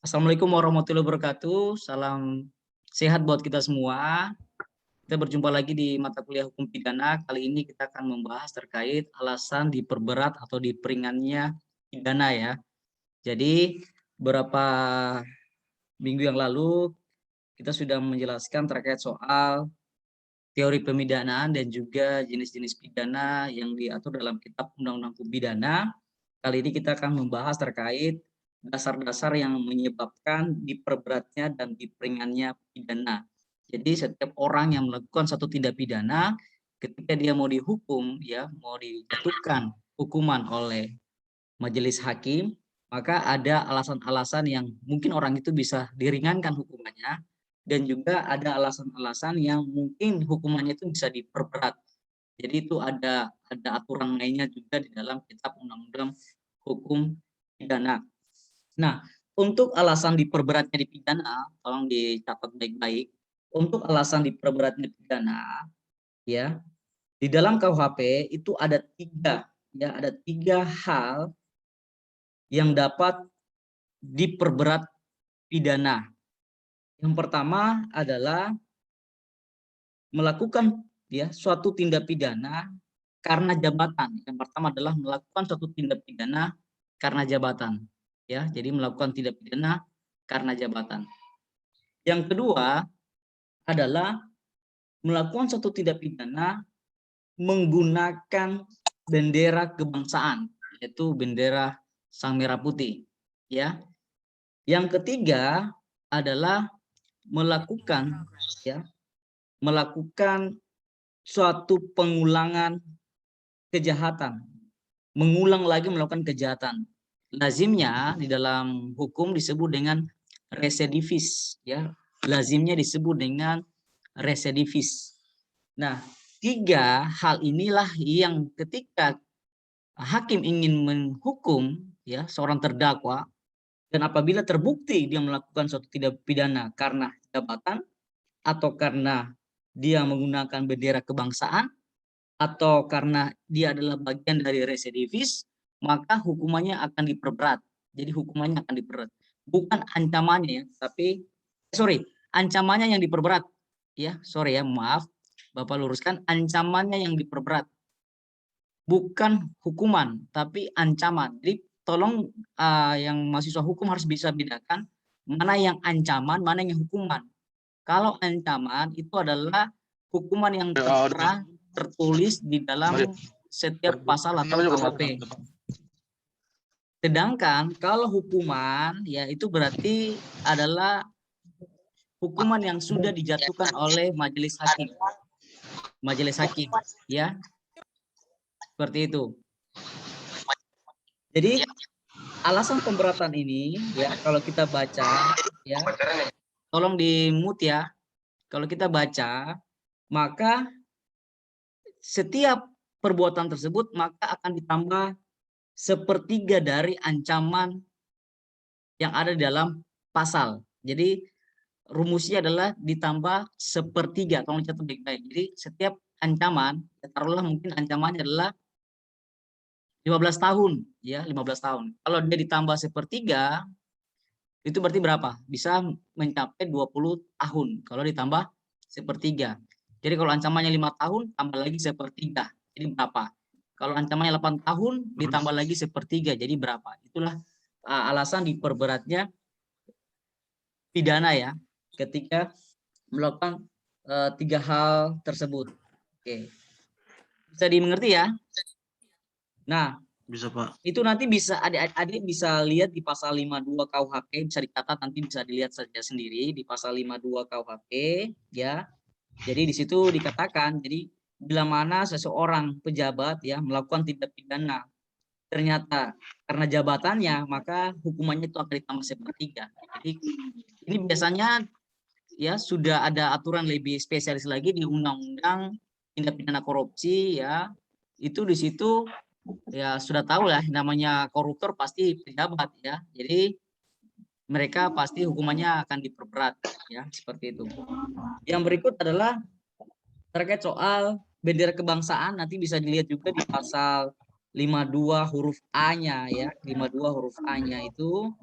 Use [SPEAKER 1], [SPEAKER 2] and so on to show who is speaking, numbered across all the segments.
[SPEAKER 1] Assalamualaikum warahmatullahi wabarakatuh. Salam sehat buat kita semua. Kita berjumpa lagi di mata kuliah hukum pidana. Kali ini kita akan membahas terkait alasan diperberat atau diperingannya pidana ya. Jadi beberapa minggu yang lalu kita sudah menjelaskan terkait soal teori pemidanaan dan juga jenis-jenis pidana yang diatur dalam kitab Undang-Undang Hukum Pidana. Kali ini kita akan membahas terkait dasar-dasar yang menyebabkan diperberatnya dan diperingannya pidana. Jadi setiap orang yang melakukan satu tindak pidana, ketika dia mau dihukum, ya mau dijatuhkan hukuman oleh majelis hakim, maka ada alasan-alasan yang mungkin orang itu bisa diringankan hukumannya, dan juga ada alasan-alasan yang mungkin hukumannya itu bisa diperberat. Jadi itu ada aturan mainnya juga di dalam kitab Undang-Undang Hukum Pidana. Nah, untuk alasan diperberatnya di pidana, tolong dicatat baik-baik. Untuk alasan diperberatnya di pidana, ya, di dalam KUHP itu ada tiga hal yang dapat diperberat pidana. Yang pertama adalah melakukan suatu tindak pidana karena jabatan. Yang pertama adalah melakukan suatu tindak pidana karena jabatan. Ya, jadi melakukan tindak pidana karena jabatan. Yang kedua adalah melakukan suatu tindak pidana menggunakan bendera kebangsaan, yaitu bendera Sang Merah Putih. Ya. Yang ketiga adalah melakukan suatu pengulangan kejahatan, mengulang lagi melakukan kejahatan. Lazimnya di dalam hukum disebut dengan residivis, ya. Lazimnya disebut dengan residivis. Nah, tiga hal inilah yang ketika hakim ingin menghukum seorang terdakwa, dan apabila terbukti dia melakukan suatu tindak pidana karena jabatan, atau karena dia menggunakan bendera kebangsaan, atau karena dia adalah bagian dari residivis, maka hukumannya akan diperberat. Jadi hukumannya akan diperberat. Bukan ancamannya ya, tapi ancamannya yang diperberat. Ya, maaf. Bapak luruskan, ancamannya yang diperberat. Bukan hukuman, tapi ancaman. Jadi tolong yang mahasiswa hukum harus bisa bedakan mana yang ancaman, mana yang hukuman. Kalau ancaman itu adalah hukuman yang tertulis di dalam setiap pasal atau KUHP. Sedangkan kalau hukuman itu berarti adalah hukuman yang sudah dijatuhkan oleh majelis hakim. Majelis hakim, ya. Seperti itu. Jadi alasan pemberatan ini kalau kita baca tolong di-mute ya. Kalau kita baca, maka setiap perbuatan tersebut maka akan ditambah sepertiga dari ancaman yang ada di dalam pasal. Jadi rumusnya adalah ditambah sepertiga. Tolong catat baik-baik. Jadi setiap ancaman, taruhlah mungkin ancamannya adalah 15 tahun, 15 tahun. Kalau dia ditambah sepertiga, itu berarti berapa? Bisa mencapai 20 tahun kalau ditambah sepertiga. Jadi kalau ancamannya 5 tahun, tambah lagi sepertiga. Jadi berapa? Kalau ancamannya 8 tahun, ditambah lagi sepertiga. Jadi berapa? Itulah alasan diperberatnya pidana ya, ketika melakukan tiga hal tersebut. Oke. Bisa dimengerti ya? Nah, bisa Pak. Itu nanti bisa adik-adik bisa lihat di pasal 52 KUHP, bisa dicatat, nanti bisa dilihat saja sendiri di pasal 52 KUHP ya. Jadi di situ dikatakan, jadi bila mana seseorang pejabat melakukan tindak pidana ternyata karena jabatannya, maka hukumannya itu akan ditambah sepertiga. Jadi ini biasanya sudah ada aturan lebih spesialis lagi di Undang-Undang Tindak Pidana Korupsi ya. Itu di situ sudah tahu lah, namanya koruptor pasti pejabat ya. Jadi mereka pasti hukumannya akan diperberat ya, seperti itu. Yang berikut adalah terkait soal bendera kebangsaan, nanti bisa dilihat juga di pasal 52 huruf A-nya ya. 52 huruf A-nya itu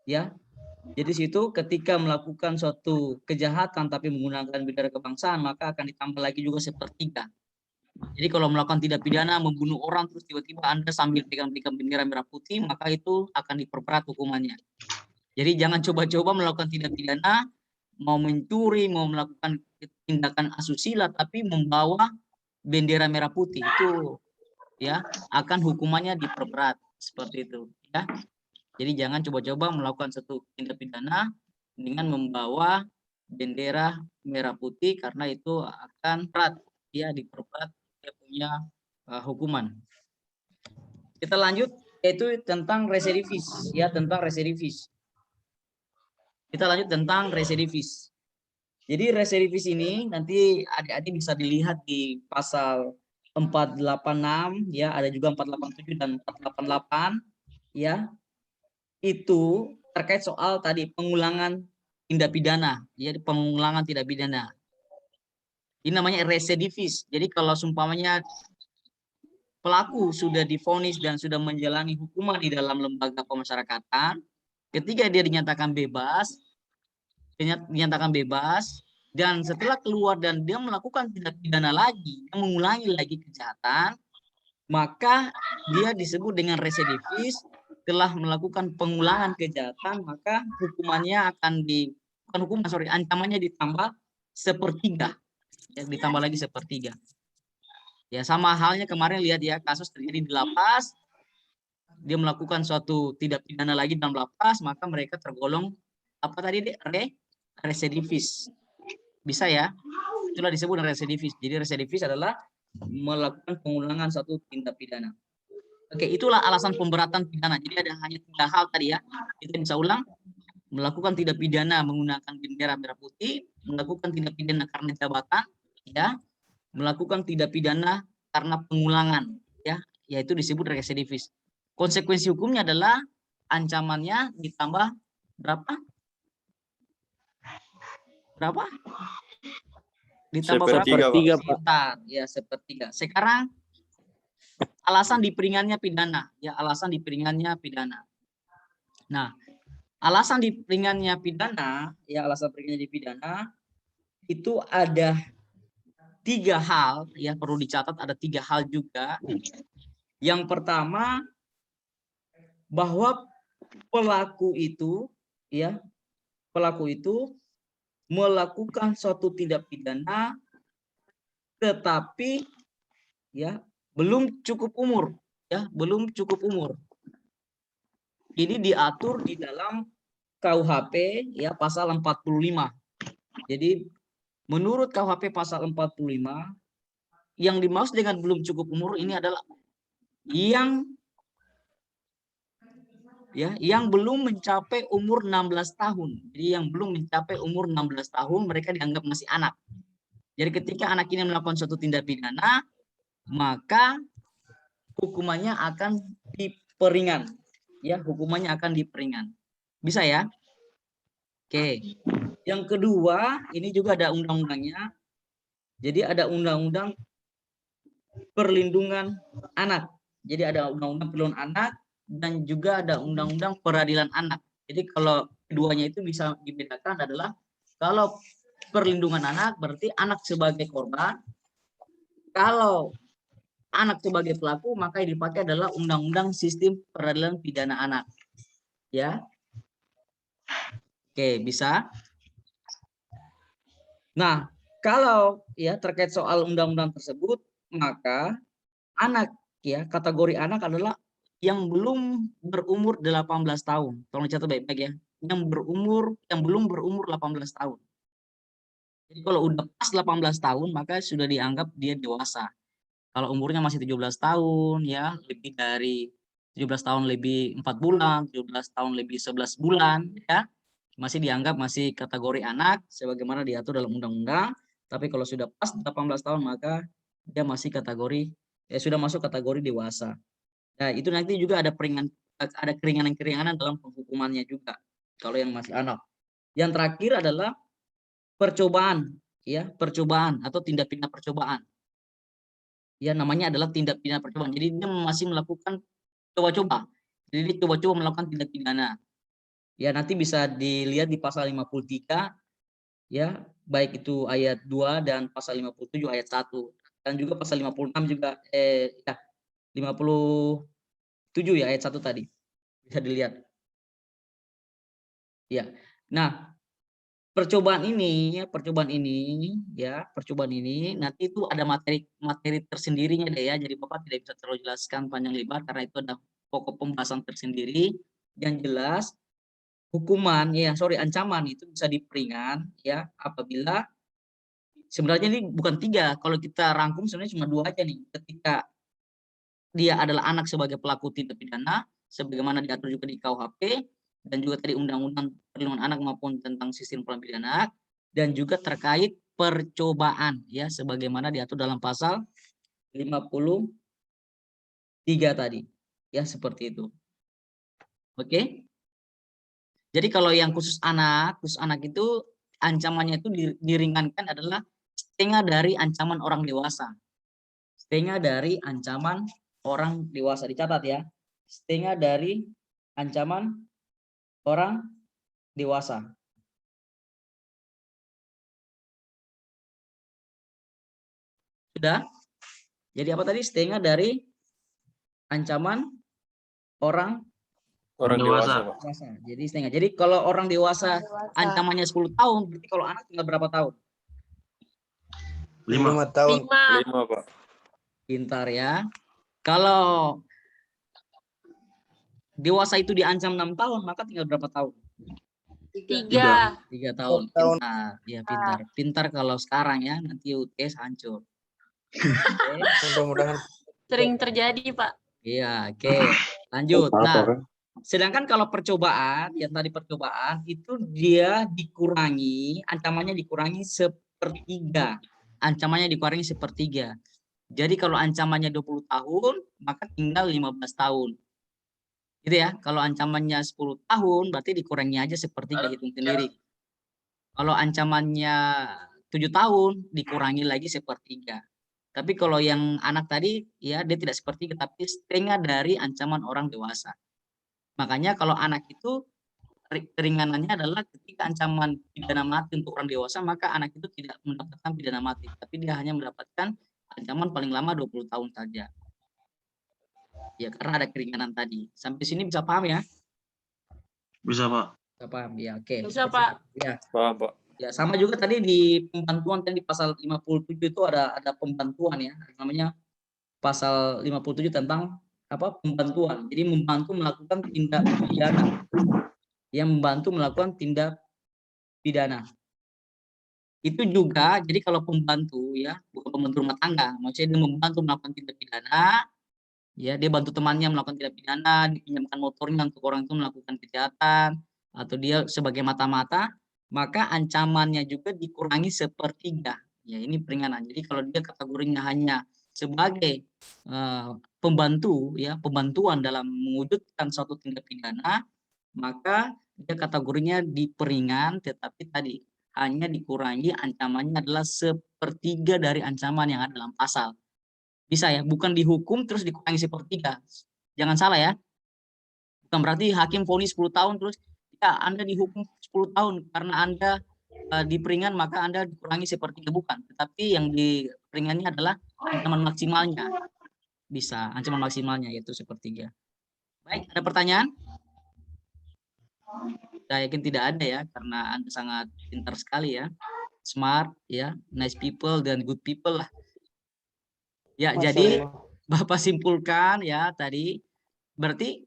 [SPEAKER 1] ya. Jadi situ ketika melakukan suatu kejahatan tapi menggunakan bendera kebangsaan, maka akan ditambah lagi juga sepertiga. Jadi kalau melakukan tindak pidana membunuh orang terus tiba-tiba Anda sambil pegang-pegang bendera merah putih, maka itu akan diperberat hukumannya. Jadi jangan coba-coba melakukan tindak pidana, mau mencuri, mau melakukan tindakan asusila tapi membawa bendera merah putih, itu ya akan hukumannya diperberat seperti itu, ya. Jadi jangan coba-coba melakukan satu tindak pidana dengan membawa bendera merah putih karena itu akan berat, ya, diperberat dia punya hukuman. Kita lanjut, yaitu tentang residivis, ya, tentang residivis. Kita lanjut tentang residivis. Jadi residivis ini nanti adik-adik bisa dilihat di pasal 486, ya, ada juga 487 dan 488, ya. Itu terkait soal tadi pengulangan tindak pidana, ya, pengulangan tindak pidana. Ini namanya residivis. Jadi kalau seumpamanya pelaku sudah divonis dan sudah menjalani hukuman di dalam lembaga pemasyarakatan, ketika dia dinyatakan bebas, dan setelah keluar dan dia melakukan tindak pidana lagi, mengulangi lagi kejahatan, maka dia disebut dengan residivis. Telah melakukan pengulangan kejahatan, maka hukumannya akan ancamannya ditambah sepertiga, ya, ditambah lagi sepertiga. Ya, sama halnya kemarin lihat ya, kasus terjadi di lapas, dia melakukan suatu tindak pidana lagi dalam lapas, maka mereka tergolong apa tadi, residivis. Bisa ya, itulah disebut residivis. Jadi residivis adalah melakukan pengulangan suatu tindak pidana. Oke, itulah alasan pemberatan pidana. Jadi ada hanya 3 hal tadi ya. Kita bisa ulang: melakukan tindak pidana menggunakan bendera merah putih, melakukan tindak pidana karena jabatan, ya, melakukan tindak pidana karena pengulangan, ya, yaitu disebut residivis. Konsekuensi hukumnya adalah ancamannya ditambah berapa? Berapa? Ditambah
[SPEAKER 2] sepertiga,
[SPEAKER 1] Pak. Ya, sepertiga. Sekarang alasan diperingannya pidana, ya, alasan diperingannya pidana. Nah, alasan diperingannya pidana, ya, alasan peringannya pidana itu ada 3 hal, ya, perlu dicatat, ada 3 hal juga. Yang pertama, bahwa pelaku itu, ya, pelaku itu melakukan suatu tindak pidana tetapi, ya, belum cukup umur, ya, belum cukup umur. Ini diatur di dalam KUHP, ya, pasal 45. Jadi menurut KUHP pasal 45, yang dimaksud dengan belum cukup umur ini adalah yang belum mencapai umur 16 tahun. Jadi yang belum mencapai umur 16 tahun mereka dianggap masih anak. Jadi ketika anak ini melakukan suatu tindak pidana, maka hukumannya akan diperingan. Ya, hukumannya akan diperingan. Bisa ya? Oke. Yang kedua, ini juga ada undang-undangnya. Jadi ada undang-undang perlindungan anak. Jadi ada undang-undang perlindungan anak dan juga ada undang-undang peradilan anak. Jadi kalau keduanya itu bisa dibedakan adalah kalau perlindungan anak berarti anak sebagai korban. Kalau anak sebagai pelaku maka yang dipakai adalah undang-undang sistem peradilan pidana anak. Ya. Oke, bisa. Nah, kalau ya terkait soal undang-undang tersebut, maka anak, ya, kategori anak adalah yang belum berumur 18 tahun. Tolong catat baik-baik ya. Yang belum berumur 18 tahun. Jadi kalau udah pas 18 tahun maka sudah dianggap dia dewasa. Kalau umurnya masih 17 tahun, ya, lebih dari 17 tahun lebih 4 bulan, 17 tahun lebih 11 bulan, ya, masih dianggap masih kategori anak sebagaimana diatur dalam undang-undang. Tapi kalau sudah pas 18 tahun maka dia masih kategori, ya, sudah masuk kategori dewasa. Nah, itu nanti juga ada keringanan-keringanan dalam penghukumannya juga kalau yang masih anak. Yang terakhir adalah percobaan, ya, percobaan atau tindak pidana percobaan. Ya, namanya adalah tindak pidana percobaan. Jadi dia masih melakukan coba-coba. Jadi dia coba-coba melakukan tindak pidana. Ya, nanti bisa dilihat di pasal 53 ya, baik itu ayat 2 dan pasal 57 ayat 1 dan juga pasal 56 juga ya 57 ya ayat 1 tadi. Bisa dilihat. Ya. Nah, percobaan ini nanti itu ada materi tersendirinya deh ya. Jadi Bapak tidak bisa terlalu jelaskan panjang lebar karena itu ada pokok pembahasan tersendiri. Yang jelas ancaman itu bisa diperingan ya apabila sebenarnya ini bukan 3, kalau kita rangkum sebenarnya cuma 2 aja nih. Ketika dia adalah anak sebagai pelaku tindak pidana sebagaimana diatur juga di KUHP dan juga tadi Undang-Undang Perlindungan Anak maupun tentang sistem peradilan anak dan juga terkait percobaan ya sebagaimana diatur dalam pasal 53 tadi ya seperti itu. Oke. Jadi kalau yang khusus anak itu ancamannya itu diringankan adalah setengah dari ancaman orang dewasa. Setengah dari ancaman orang dewasa, dicatat ya. Setengah dari ancaman orang dewasa. Sudah? Jadi apa tadi? Setengah dari ancaman orang
[SPEAKER 2] dewasa.
[SPEAKER 1] Jadi setengah. Jadi kalau orang dewasa ancamannya 10 tahun, berarti kalau anak tinggal berapa tahun?
[SPEAKER 2] 5 tahun.
[SPEAKER 3] 5,
[SPEAKER 2] Pak.
[SPEAKER 1] Pintar ya. Kalau dewasa itu diancam 6 tahun, maka tinggal berapa tahun?
[SPEAKER 3] 3.
[SPEAKER 1] 3 tahun. Pintar. Ya, pintar. Pintar kalau sekarang ya, nanti UTS hancur.
[SPEAKER 2] Mudah-mudahan
[SPEAKER 3] Sering terjadi, Pak.
[SPEAKER 1] Iya, oke. Lanjut. Nah, sedangkan kalau percobaan, yang tadi percobaan itu dia dikurangi, ancamannya dikurangi sepertiga. Ancamannya dikurangi sepertiga. Jadi kalau ancamannya 20 tahun, maka tinggal 15 tahun. Gitu ya. Kalau ancamannya 10 tahun, berarti dikurangi aja sepertiga, hitung sendiri. Kalau ancamannya 7 tahun, dikurangi lagi sepertiga. Tapi kalau yang anak tadi, ya dia tidak sepertiga, tapi setengah dari ancaman orang dewasa. Makanya kalau anak itu keringanannya adalah ketika ancaman pidana mati untuk orang dewasa, maka anak itu tidak mendapatkan pidana mati, tapi dia hanya mendapatkan ancaman paling lama 20 tahun saja. Ya, karena ada keringanan tadi. Sampai sini bisa paham ya?
[SPEAKER 2] bisa, Pak.
[SPEAKER 1] Bisa paham ya, oke.
[SPEAKER 3] Bisa, Pak.
[SPEAKER 1] Ya.
[SPEAKER 2] Paham, Pak.
[SPEAKER 1] Ya, sama juga tadi di pembantuan tadi pasal 57 itu ada pembantuan ya, namanya pasal 57 tentang apa? Pembantuan. Jadi membantu melakukan tindak pidana. Yang membantu melakukan tindak pidana. Itu juga, jadi kalau pembantu ya, bukan pembantu rumah tangga, maksudnya dia membantu melakukan tindak pidana, ya dia bantu temannya melakukan tindak pidana, dipinjamkan motornya untuk orang itu melakukan kejahatan, atau dia sebagai mata-mata, maka ancamannya juga dikurangi sepertiga. Ya ini peringanan. Jadi kalau dia kategorinya hanya sebagai pembantu, ya pembantuan dalam mewujudkan suatu tindak pidana, maka dia kategorinya diperingan, tetapi tadi hanya dikurangi ancamannya adalah sepertiga dari ancaman yang ada dalam pasal. Bisa ya, bukan dihukum terus dikurangi sepertiga. Jangan salah ya. Bukan berarti hakim vonis 10 tahun terus ya Anda dihukum 10 tahun karena Anda diperingan maka Anda dikurangi sepertiga, bukan. Tetapi yang diperingannya adalah ancaman maksimalnya. Bisa, ancaman maksimalnya yaitu sepertiga. Baik, ada pertanyaan? Saya yakin tidak ada ya, karena Anda sangat pintar sekali ya. Smart ya, nice people dan good people lah. Ya, jadi Bapak simpulkan ya tadi, berarti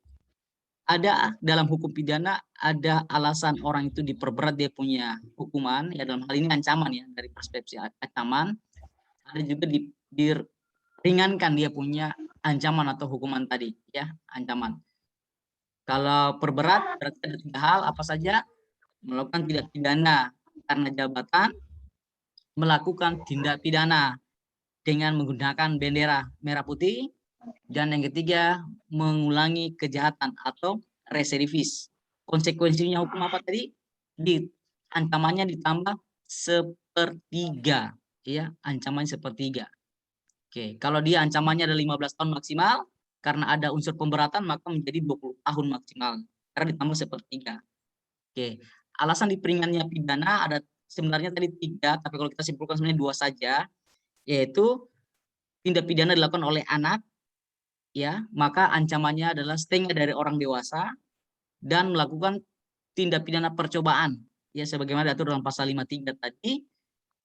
[SPEAKER 1] ada dalam hukum pidana ada alasan orang itu diperberat dia punya hukuman, ya dalam hal ini ancaman ya, dari perspektif ancaman. Ada juga diringankan dia punya ancaman atau hukuman tadi ya, ancaman. Kalau perberat berarti ada 3 hal, apa saja? Melakukan tindak pidana karena jabatan, melakukan tindak pidana dengan menggunakan bendera merah putih, dan yang ketiga mengulangi kejahatan atau residivis. Konsekuensinya hukum apa tadi? Ancamannya ditambah sepertiga, ya ancamannya sepertiga. Oke, kalau dia ancamannya ada 15 tahun maksimal, karena ada unsur pemberatan maka menjadi 20 tahun maksimal karena ditambah sepertiga. Oke, alasan diperingannya pidana ada sebenarnya tadi 3, tapi kalau kita simpulkan sebenarnya 2 saja, yaitu tindak pidana dilakukan oleh anak, ya, maka ancamannya adalah setengah dari orang dewasa dan melakukan tindak pidana percobaan, ya, sebagaimana diatur dalam pasal 53 tadi,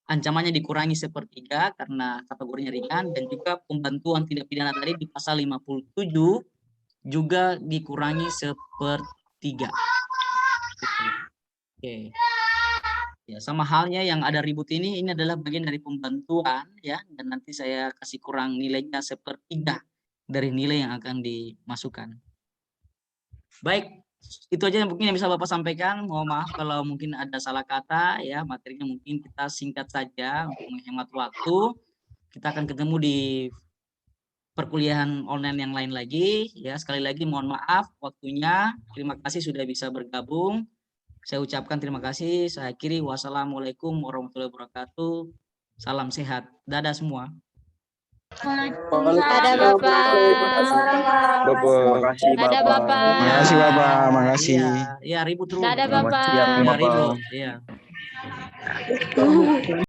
[SPEAKER 1] ancamannya dikurangi 1/3 karena kategorinya ringan, dan juga pembantuan tindak pidana tadi di pasal 57 juga dikurangi 1/3. Oke. Ya, sama halnya yang ada ribut ini adalah bagian dari pembantuan, ya, dan nanti saya kasih kurang nilainya 1/3 dari nilai yang akan dimasukkan. Baik, itu aja yang mungkin yang bisa Bapak sampaikan. Mohon maaf kalau mungkin ada salah kata, ya, materinya mungkin kita singkat saja untuk menghemat waktu. Kita akan ketemu di perkuliahan online yang lain lagi, ya. Sekali lagi mohon maaf waktunya. Terima kasih sudah bisa bergabung. Saya ucapkan terima kasih. Saya akhiri. Wassalamualaikum warahmatullahi wabarakatuh. Salam sehat. Dadah semua.
[SPEAKER 3] Waalaikumsalam, Bapak.
[SPEAKER 4] Terima kasih
[SPEAKER 3] Dadah,
[SPEAKER 4] Bapak.
[SPEAKER 3] Bapak.
[SPEAKER 5] Makasih Bapak, makasih.
[SPEAKER 1] Iya, ribut terus.
[SPEAKER 3] Dadah,
[SPEAKER 4] Selamat
[SPEAKER 3] Bapak.
[SPEAKER 4] siang,
[SPEAKER 1] Ya,
[SPEAKER 4] Bapak.
[SPEAKER 1] ribut. Iya.